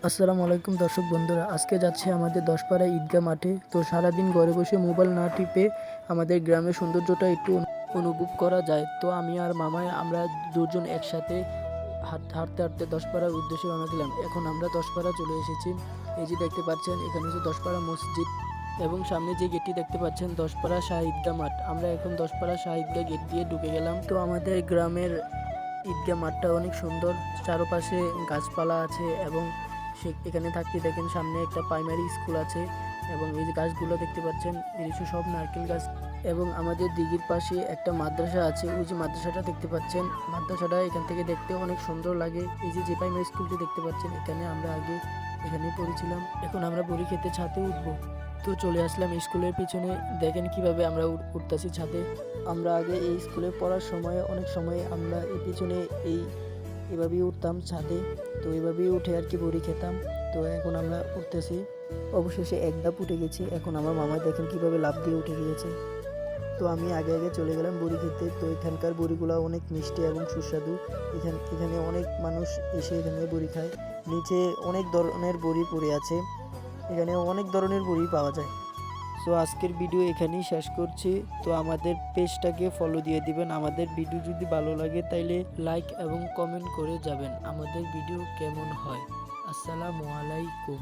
আসসালামু আলাইকুম দর্শক বন্ধুরা, আজকে যাচ্ছে আমাদের দশপাড়া ঈদগাহ মাঠে। তো সারাদিন ঘরে বসে মোবাইল না টিপে আমাদের গ্রামের সৌন্দর্যটা একটু অনুভব করা যায়। তো আমি আর মামায় আমরা দুজন একসাথে হাঁটতে হাঁটতে দশপাড়ার উদ্দেশ্যে রওনা দিলাম। এখন আমরা দশপাড়া চলে এসেছি। এই যে দেখতে পাচ্ছেন, এখানে হচ্ছে দশপাড়া মসজিদ এবং সামনে যে গেটটি দেখতে পাচ্ছেন দশপাড়া শাহ ঈদগাহ মাঠ। আমরা এখন দশপাড়া শাহ ঈদগাহ গেট দিয়ে ঢুকে গেলাম। তো আমাদের গ্রামের ঈদগাহ মাঠটা অনেক সুন্দর, চারপাশে গাছপালা আছে এবং এখানে থাকতে দেখেন সামনে একটা প্রাইমারি স্কুল আছে এবং এই যে গাছগুলো দেখতে পাচ্ছেন এগুলো সব নারকেল গাছ। এবং আমাদের দিঘির পাশে একটা মাদ্রাসা আছে, ওই যে মাদ্রাসাটা দেখতে পাচ্ছেন, মাদ্রাসাটা এখান থেকে দেখতে অনেক সুন্দর লাগে। এই যে প্রাইমারি স্কুলটি দেখতে পাচ্ছেন, এখানে আমরা আগে এখানে পড়েছিলাম। এখন আমরা বড়ি খেতে ছাদে উঠবো। তো চলে আসলাম স্কুলের পিছনে। দেখেন কিভাবে আমরা উঠতেছি ছাদে। আমরা আগে এই স্কুলে পড়ার সময় অনেক সময় আমরা এই পিছনে এভাবেই উঠতাম ছাদে। তো এভাবেই উঠে আর কি বড়ি খেতাম। তো এখন আমরা উঠতেছি, অবশেষে এক ধাপ উঠে গেছি। এখন আমার মামা দেখেন কিভাবে লাফ দিয়ে উঠে গিয়েছে। তো আমি আগে আগে চলে গেলাম বড়ি খেতে। তো এখানকার বড়িগুলো অনেক মিষ্টি এবং সুস্বাদু। এখানে অনেক মানুষ এসে এখানে বড়ি খায়। নিচে অনেক ধরনের বড়ি পড়ে আছে, এখানে অনেক ধরনের বড়ি পাওয়া যায়। সো আজকের ভিডিও এখানেই শেষ করছি। তো আমাদের পেজটাকে ফলো দিয়ে দিবেন। আমাদের ভিডিও যদি ভালো লাগে তাইলে লাইক এবং কমেন্ট করে যাবেন আমাদের ভিডিও কেমন হয়। আসসালামু আলাইকুম।